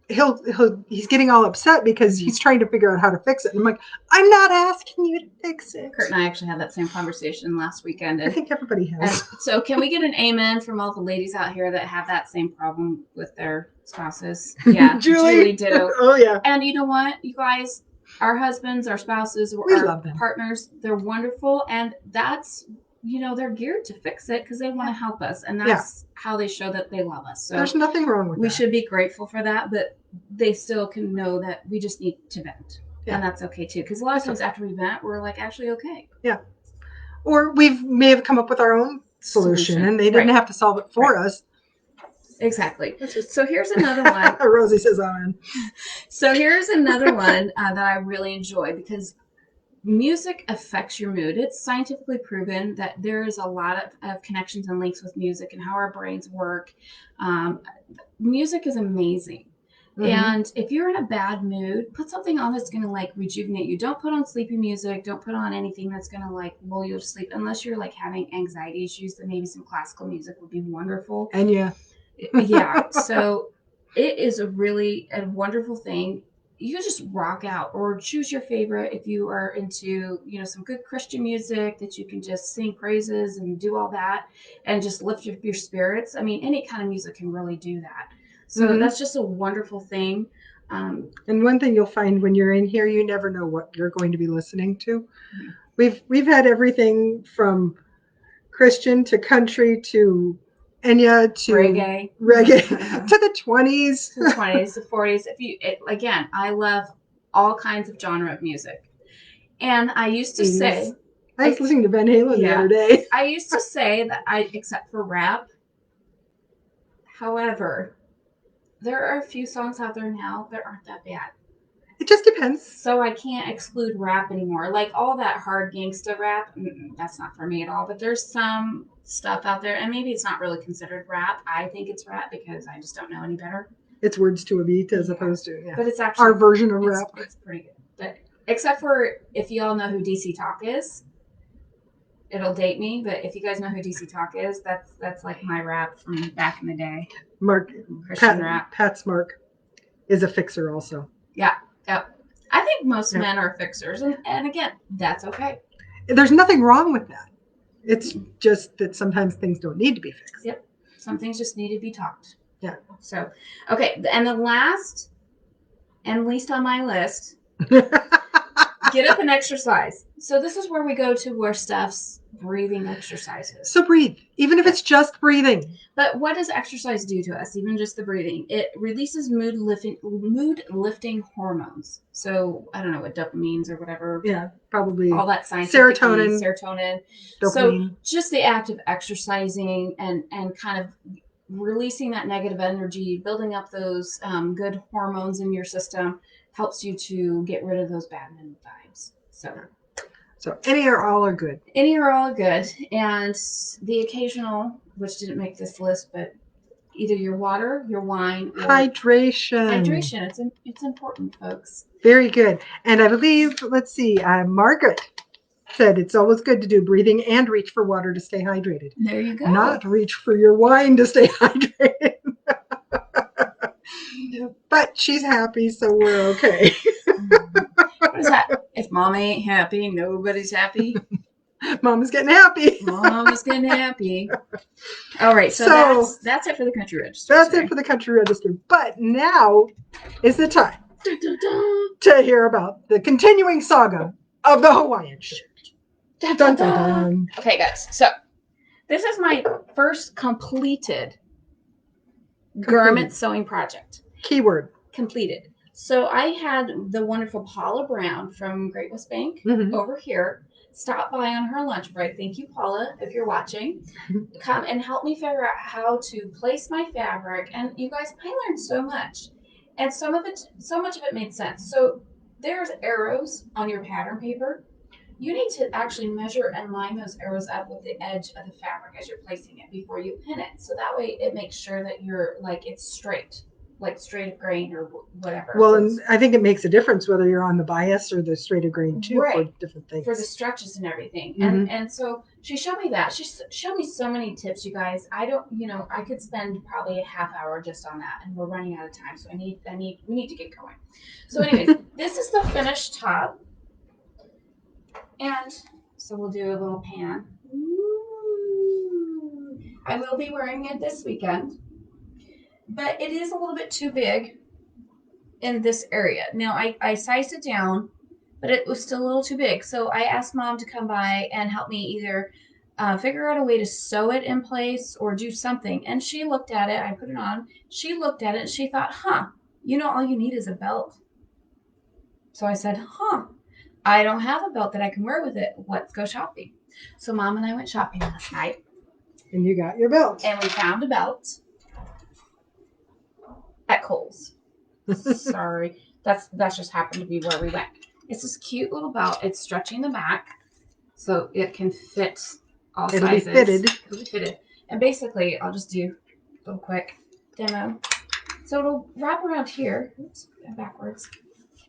he's getting all upset because he's trying to figure out how to fix it. And I'm like, I'm not asking you to fix it. Kurt and I actually had that same conversation last weekend. I think everybody has. So can we get an amen from all the ladies out here that have that same problem with their spouses? Yeah, Julie ditto. Oh yeah. And you know what, you guys, our husbands, our spouses, we our love them. Partners, they're wonderful, and that's they're geared to fix it because they want to help us, and that's how they show that they love us. So there's nothing wrong with that. We should be grateful for that, but they still can know that we just need to vent. And that's okay too, because a lot of times after we vent, we're like actually okay. Yeah. Or we may have come up with our own solution. And they didn't have to solve it for us. Exactly. So here's another one. Rosie says amen. So here's another one that I really enjoy, because music affects your mood. It's scientifically proven that there is a lot of connections and links with music and how our brains work. Music is amazing. Mm-hmm. And if you're in a bad mood, put something on that's going to like rejuvenate you. Don't put on sleepy music. Don't put on anything that's going to like lull you to sleep, unless you're like having anxiety issues. Then maybe some classical music would be wonderful. And yeah. So it is a wonderful thing. You just rock out, or choose your favorite if you are into, some good Christian music that you can just sing praises and do all that and just lift your spirits. I mean, any kind of music can really do that. So that's just a wonderful thing. And one thing you'll find when you're in here, you never know what you're going to be listening to. Mm-hmm. We've had everything from Christian to country to Enya to reggae to the 20s, to the 20s, the 40s. I love all kinds of genre of music. And I used to say, I was listening to Van Halen the other day. I used to say that except for rap. However, there are a few songs out there now that aren't that bad. It just depends. So I can't exclude rap anymore. Like all that hard gangsta rap, that's not for me at all. But there's some stuff out there, and maybe it's not really considered rap. I think it's rap because I just don't know any better. It's words to a beat as opposed to, But it's actually our version of rap. It's pretty good. But except for if you all know who DC Talk is, it'll date me. But if you guys know who DC Talk is, that's like my rap from back in the day. Christian rap. Pat's Mark is a fixer also. Yeah. Yep. I think most men are fixers, and again, that's okay. There's nothing wrong with that. It's just that sometimes things don't need to be fixed. Yep. Some things just need to be talked. Yeah. So, okay, and the last and least on my list, get up and exercise. So this is where we go to where Steph's breathing exercises. So breathe, even if it's just breathing. But what does exercise do to us? Even just the breathing, it releases mood lifting hormones. So I don't know what dopamines or whatever. Yeah, probably all that science. Serotonin. Dopamine. So just the act of exercising and kind of releasing that negative energy, building up those good hormones in your system, helps you to get rid of those bad mood vibes. So any or all are good. Any or all are good. And the occasional, which didn't make this list, but either your water, your wine, or hydration. It's important, folks. Very good. And I believe, let's see, Margaret said it's always good to do breathing and reach for water to stay hydrated. There you go. Not reach for your wine to stay hydrated. But she's happy, so we're okay. What is that? If mom ain't happy, nobody's happy. Mama's getting happy. Mama's getting happy. All right, so that's it for the country register. That's it for the country register. But now is the time to hear about the continuing saga of the Hawaiian shirt. Dun, dun, dun. Okay, guys. So this is my first completed garment sewing project. Keyword. Completed. So I had the wonderful Paula Brown from Great West Bank over here stop by on her lunch break. Thank you, Paula, if you're watching. Come and help me figure out how to place my fabric. And you guys, I learned so much. And so much of it made sense. So there's arrows on your pattern paper. You need to actually measure and line those arrows up with the edge of the fabric as you're placing it before you pin it. So that way it makes sure that you're it's straight. Like straight of grain or whatever. Well, and I think it makes a difference whether you're on the bias or the straight of grain too, for different things. For the stretches and everything. And so she showed me that. She showed me so many tips, you guys. I could spend probably a half hour just on that, and we're running out of time. So we need to get going. So anyways, this is the finished top. And so we'll do a little pan. Ooh. I will be wearing it this weekend. But it is a little bit too big in this area. Now, I sized it down, but it was still a little too big. So I asked Mom to come by and help me either figure out a way to sew it in place or do something. And she looked at it. I put it on. She looked at it and she thought, huh, all you need is a belt. So I said, huh, I don't have a belt that I can wear with it. Let's go shopping. So Mom and I went shopping last night. And you got your belt. And we found a belt at Kohl's. Sorry. That's just happened to be where we went. It's this cute little belt. It's stretching the back so it can fit all It'll sizes. be fitted. It'll be fitted. And basically, I'll just do a little quick demo. So it'll wrap around here. Oops, backwards.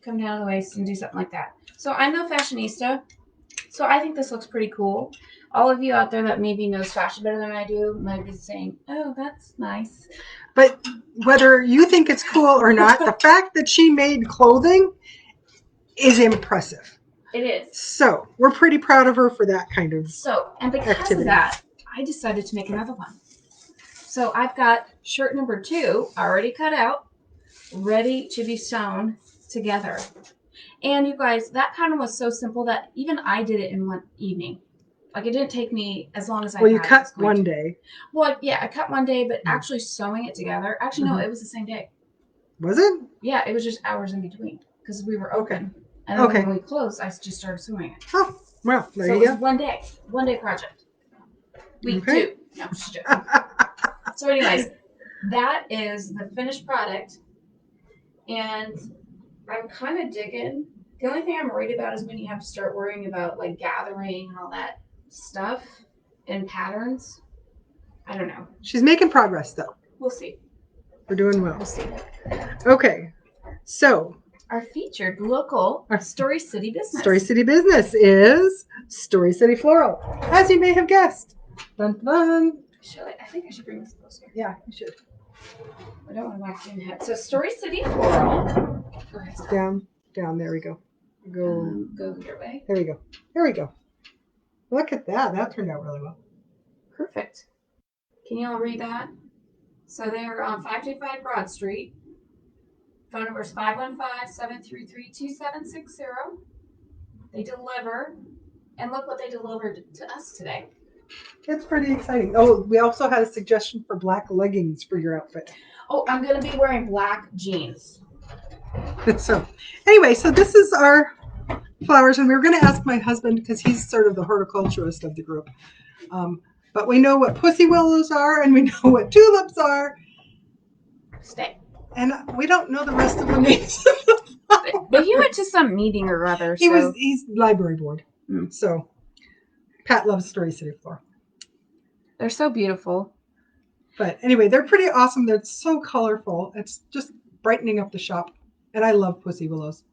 Come down the waist and do something like that. So I'm no fashionista. So I think this looks pretty cool. All of you out there that maybe knows fashion better than I do might be saying, oh, that's nice. But whether you think it's cool or not, the fact that she made clothing is impressive. It is. So we're pretty proud of her for that kind of and because activity. Of that, I decided to make another one. So I've got shirt number 2 already cut out, ready to be sewn together. And you guys, that pattern was so simple that even I did it in one evening. Like, it didn't take me as long as I thought. Well, you cut one day. Well, yeah, I cut one day, but actually sewing it together. Actually, no, it was the same day. Was it? Yeah, it was just hours in between because we were open. And then when we closed, I just started sewing it. Oh, well, there you go. So it was one day project. Week 2. No, just joking. So anyways, that is the finished product. And I'm kind of digging. The only thing I'm worried about is when you have to start worrying about like gathering and all that stuff and patterns. I don't know. She's making progress, though. We'll see. We're doing well. We'll see. Okay. So our featured local Story City business. Story City business is Story City Floral, as you may have guessed. Dun, dun. I think I should bring this closer. Yeah, you should. I don't want to whack in head. So Story City Floral. Go ahead. Down. There we go. Go your way. There we go. Look at that. That turned out really well. Perfect. Can you all read that? So they're on 525 Broad Street. Phone number is 515-733-2760. They deliver. And look what they delivered to us today. It's pretty exciting. Oh, we also had a suggestion for black leggings for your outfit. Oh, I'm going to be wearing black jeans. So anyway, so this is our flowers, and we were going to ask my husband because he's sort of the horticulturist of the group. But we know what pussy willows are, and we know what tulips are. Stay. And we don't know the rest of the names. But he went to some meeting or other. He's library board. So Pat loves Story City Floral. They're so beautiful. But anyway, they're pretty awesome. They're so colorful. It's just brightening up the shop. And I love pussy willows.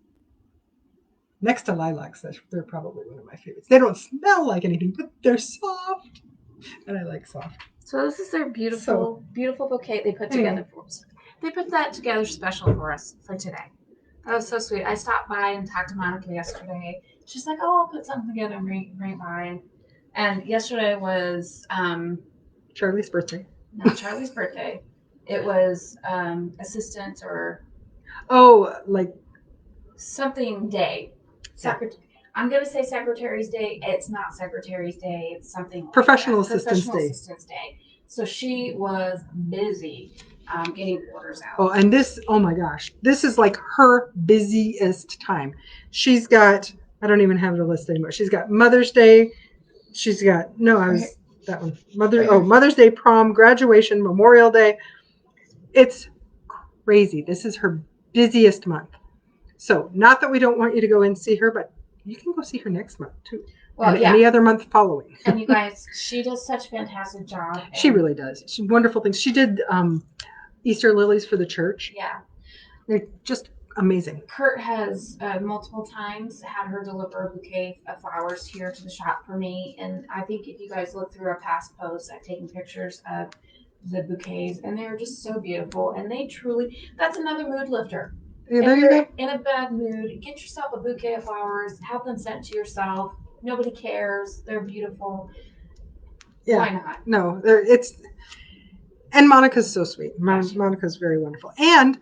Next to lilacs, they're probably one of my favorites. They don't smell like anything, but they're soft. And I like soft. So this is their beautiful bouquet they put together for us. They put that together special for us for today. That was so sweet. I stopped by and talked to Monica yesterday. She's like, oh, I'll put something together and bring it by. And yesterday was... Charlie's birthday. Not Charlie's birthday. It was assistant or... Oh, like... something day. I'm going to say Secretary's Day. It's not Secretary's Day. It's something like Professional that. Assistant's Assistant's Day. So she was busy getting orders out. Oh, and oh my gosh, this is like her busiest time. She's got, I don't even have the list anymore. She's got Mother's Day. She's got, that one. Mother's Day, prom, graduation, Memorial Day. It's crazy. This is her busiest month. So not that we don't want you to go and see her, but you can go see her next month too. Well, any other month following. And you guys, she does such a fantastic job. She really does. She's wonderful things. She did Easter lilies for the church. Yeah. They're just amazing. Kurt has multiple times had her deliver a bouquet of flowers here to the shop for me. And I think if you guys look through our past posts, I've taken pictures of the bouquets, and they're just so beautiful. And they truly, that's another mood lifter. Yeah, there you go. In a bad mood, get yourself a bouquet of flowers, have them sent to yourself. Nobody cares. They're beautiful. Yeah. Why not? No, and Monica's so sweet. Monica's very wonderful. And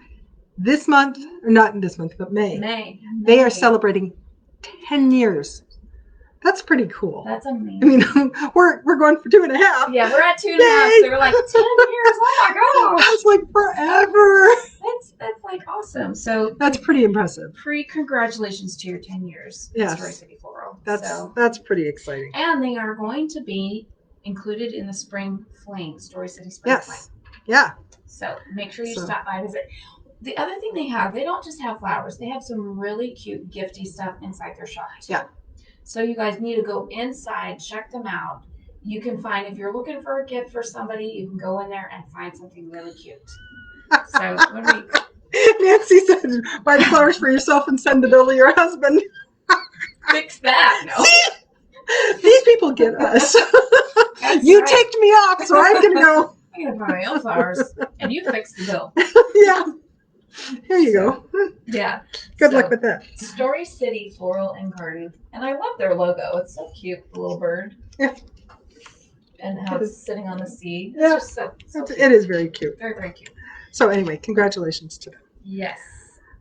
this month, or not this month, but May, they are celebrating 10 years That's pretty cool. That's I amazing. mean, we're going for 2.5. Yeah, we're at 2.5. So we're like 10 years. Oh my gosh. That's like forever. That's like awesome. So That's pretty impressive. Congratulations to your 10 years at Yes. Story City Floral. That's pretty exciting. And they are going to be included in the Spring Fling, Story City Spring Fling. Yes. Yeah. So make sure you stop by, visit. The other thing they don't just have flowers. They have some really cute gifty stuff inside their shop too. Yeah. So you guys need to go inside, check them out. You can find, if you're looking for a gift for somebody, you can go in there and find something really cute. So Nancy said, buy the flowers for yourself and send the bill to your husband. Fix that. No. See? These people get us. You ticked me off, so I'm going to go. I'm going to buy my own flowers, and you fix the bill. Yeah. Here you go. Yeah. Good luck with that. Story City Floral and Garden. And I love their logo. It's so cute, the little bird. Yeah. And how it's sitting on the sea. It's just so cute. It is very cute. Very, very cute. So anyway, congratulations to them. Yes.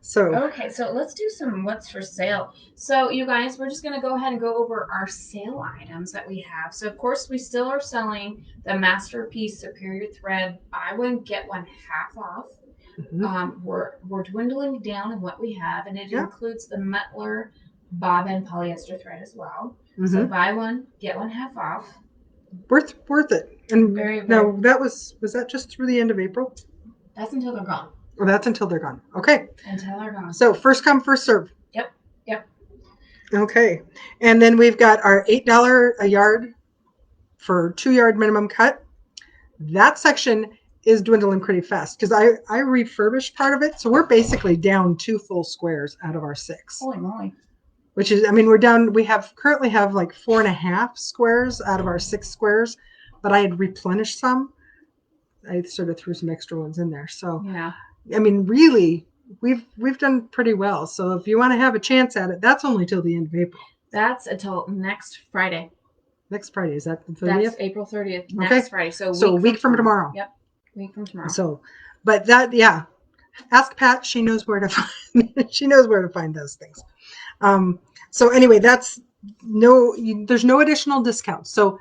So okay, so let's do some what's for sale. So you guys, we're just going to go ahead and go over our sale items that we have. So of course, we still are selling the Masterpiece Superior Thread buy one get one half off. Mm-hmm. We're dwindling down in what we have, and it includes the Metler bobbin polyester thread as well. Mm-hmm. So buy one get one half off. Worth it. And very, very. Now was that just through the end of April? That's until they're gone. Well, that's until they're gone. Okay. Until they're gone. So first come, first serve. Yep. Okay. And then we've got our $8 a yard for 2-yard minimum cut. That section is dwindling pretty fast because I refurbished part of it. So we're basically down 2 full squares out of our 6. Holy moly. Which is, I mean, we're down, currently have like 4.5 squares out of our 6 squares, but I had replenished some. I sort of threw some extra ones in there. So, yeah. I mean, really, we've done pretty well. So if you want to have a chance at it, that's only till the end of April. That's until next Friday. Next Friday, is that the 30th? That's April 30th. Next Friday. So a week from tomorrow. Yep. Week from tomorrow. So, but that, yeah. Ask Pat. She knows where to find those things. So anyway, there's no additional discounts. So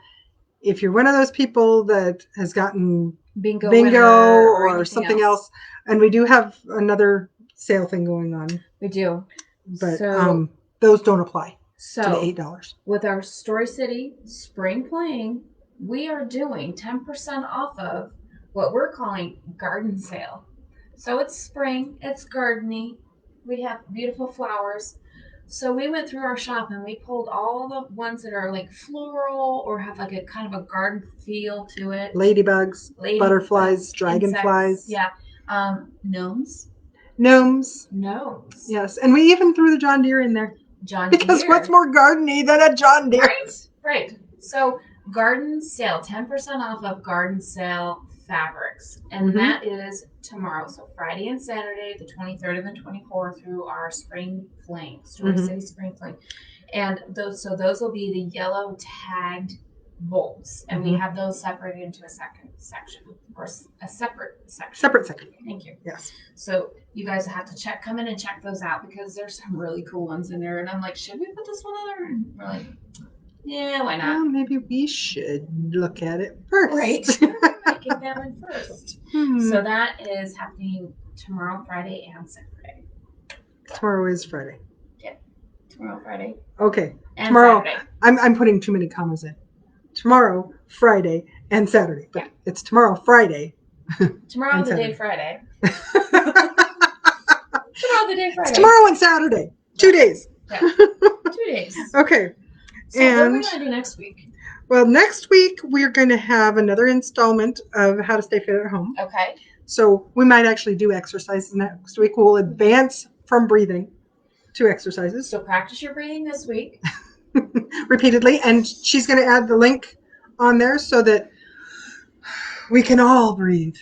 if you're one of those people that has gotten bingo or something else, and we do have another sale thing going on. We do. But those don't apply to the $8. With our Story City Spring Playing, we are doing 10% off of what we're calling garden sale. So it's spring, it's gardeny. We have beautiful flowers. So we went through our shop and we pulled all the ones that are like floral or have like a kind of a garden feel to it. Ladybugs, butterflies, dragonflies. Yeah. Gnomes. Yes. And we even threw the John Deere in there. Because what's more gardeny than a John Deere? Right. So garden sale, 10% off of garden sale fabrics. And that is tomorrow. So Friday and Saturday, the 23rd and the 24th through our Spring Fling, Story City Spring Fling. And those will be the yellow tagged bolts. And we have those separated into a second section, or a separate section. Separate section. Thank you. Yes. So you guys have to come in and check those out because there's some really cool ones in there. And I'm like, should we put this one in there? And we're like, yeah, why not? Well, maybe we should look at it first. Right. Making that one first. So that is happening tomorrow, Friday, and Saturday. Tomorrow is Friday. Yeah. Tomorrow, Friday. Okay. And tomorrow. Saturday. I'm putting too many commas in. Tomorrow, Friday, and Saturday. But it's tomorrow, Friday. Tomorrow, the day Friday. Tomorrow, the day Friday. It's tomorrow and Saturday. 2 days. Yeah. 2 days. Okay. So what are we going to do next week? Well, next week we're going to have another installment of How to Stay Fit at Home. Okay. So we might actually do exercises next week. We'll advance from breathing to exercises. So practice your breathing this week. Repeatedly. And she's going to add the link on there so that we can all breathe.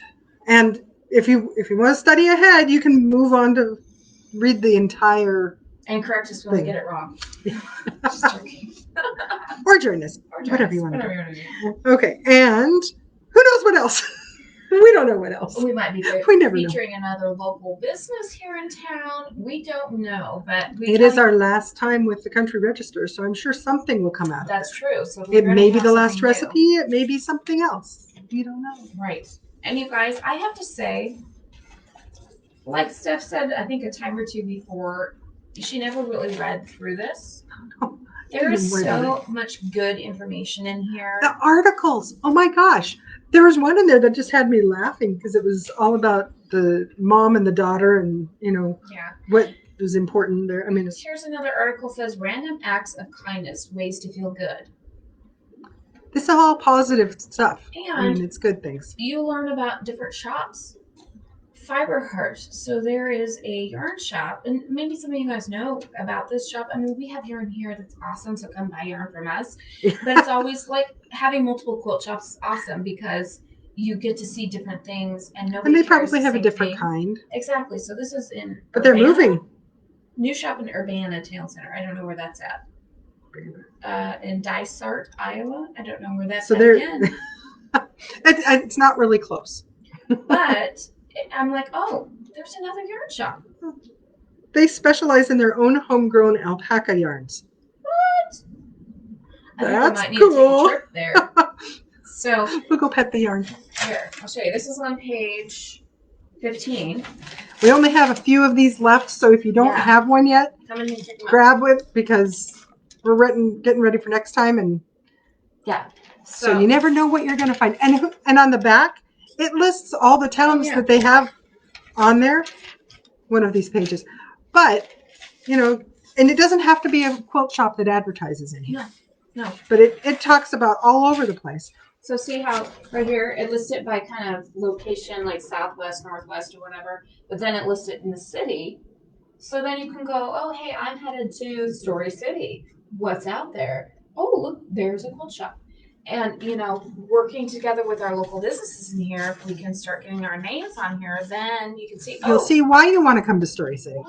And if you want to study ahead, you can move on to read the entire and correct us when we get it wrong. Just joking. Or join us. Whatever you want to do. Okay. And who knows what else? We don't know what else. We might be We never know. featuring another local business here in town. We don't know, but It is our last time with the Country Register, so I'm sure something will come out of it. That's true. So it may be the last recipe. It may be something else. We don't know. Right. And you guys, I have to say, like Steph said, I think a time or two before, she never really read through this. No, there is so much good information in here. The articles. Oh my gosh. There was one in there that just had me laughing because it was all about the mom and the daughter and, what was important there. I mean, here's another article says random acts of kindness, ways to feel good. This is all positive stuff. And I mean, it's good things. You learn about different shops. Fiber Heart. So there is a yarn shop, and maybe some of you guys know about this shop. I mean, we have yarn here that's awesome, so come buy yarn from us. But it's always like having multiple quilt shops is awesome because you get to see different things, and they probably have a different kind. Exactly. So this is in. But they're moving. New shop in Urbana Town Center. I don't know where that's at. In Dysart, Iowa. I don't know where that's at again. It's not really close. But I'm like, oh, there's another yarn shop. They specialize in their own homegrown alpaca yarns. What? That's I think I might cool. Need to take a trip there. So we'll go pet the yarn. Here, I'll show you. This is on page 15. We only have a few of these left, so if you don't have one yet, grab it because we're getting ready for next time, and so you never know what you're going to find. And on the back, it lists all the towns that they have on there. One of these pages, but and it doesn't have to be a quilt shop that advertises in here. No. But it talks about all over the place. So see how right here it lists it by kind of location, like southwest, northwest, or whatever. But then it lists it in the city. So then you can go, oh, hey, I'm headed to Story City. What's out there? Oh, look, there's a quilt shop. And, working together with our local businesses in here, if we can start getting our names on here, then you can see. You'll see why you want to come to Story City.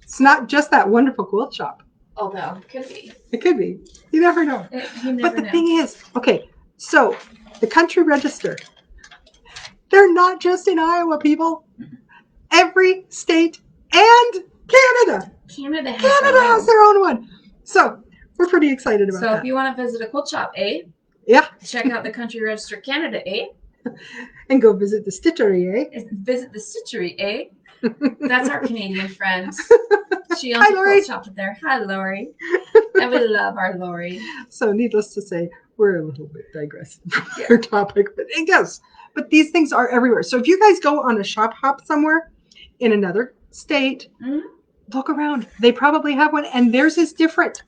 It's not just that wonderful quilt shop. Although, it could be. It could be. You never know. But the thing is, okay, so the Country Register, they're not just in Iowa, people. Every state and Canada. Canada has their own one. So we're pretty excited about that. So if you want to visit a quilt shop, Yeah. Check out the Country Register Canada, And go visit the Stitchery, Visit the Stitchery, That's our Canadian friend. She owns Hi, a Lori. quilt shop up there. Hi, Lori. And we love our Lori. So needless to say, we're a little bit digressing from our topic. But yes, but these things are everywhere. So if you guys go on a shop hop somewhere in another state, look around. They probably have one, and theirs is different.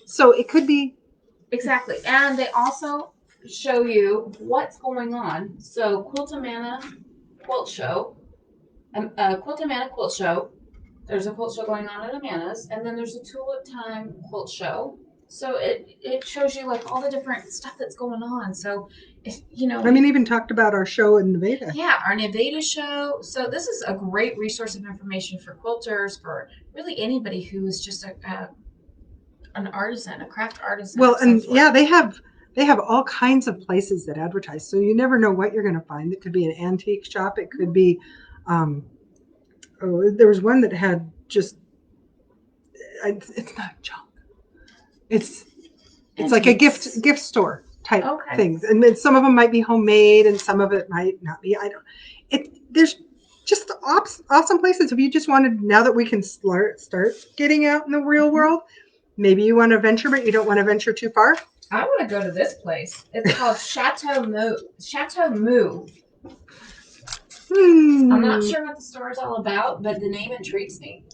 So it could be. Exactly. And they also show you what's going on. So Quiltamana Quilt Show. Quiltamana Quilt Show. There's a quilt show going on at Amana's, and then there's a Tulip Time Quilt Show. So it shows you like all the different stuff that's going on. So if even talked about our show in Nevada. Yeah, our Nevada show. So this is a great resource of information for quilters, for really anybody who is just an artisan, a craft artisan. Well, and they have all kinds of places that advertise. So you never know what you're going to find. It could be an antique shop. It could be, there was one that had just, it's not junk. It's like a gift store type things. And then some of them might be homemade and some of it might not be. There's just awesome places. If you just wanted, now that we can start getting out in the real world, maybe you want to venture, but you don't want to venture too far. I want to go to this place. It's called Chateau Mou. I'm not sure what the store is all about, but the name intrigues me.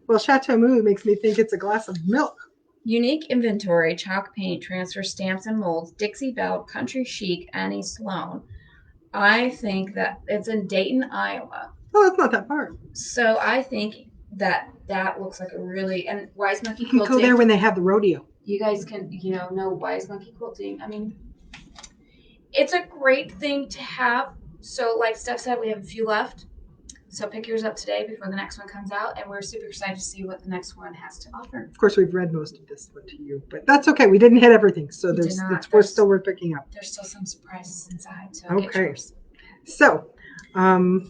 Well, Chateau Mou makes me think it's a glass of milk. Unique inventory, chalk paint, transfer stamps and molds, Dixie Belle, Country Chic, Annie Sloan. I think that it's in Dayton, Iowa. Oh, that's not that far. So I think that looks like a really, and Wise Monkey Quilting. You can go there when they have the rodeo. You guys can, know Wise Monkey Quilting. I mean, it's a great thing to have. So like Steph said, we have a few left. So pick yours up today before the next one comes out. And we're super excited to see what the next one has to offer. Of course, we've read most of this one to you, but that's okay. We didn't hit everything. So we're still worth picking up. There's still some surprises inside. So okay. So,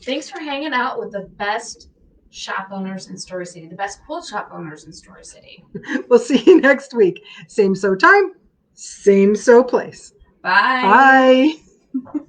Thanks for hanging out with the best shop owners in Story City, the best quilt shop owners in Story City. we'll see you next week. Same so time, same so place. Bye. Bye.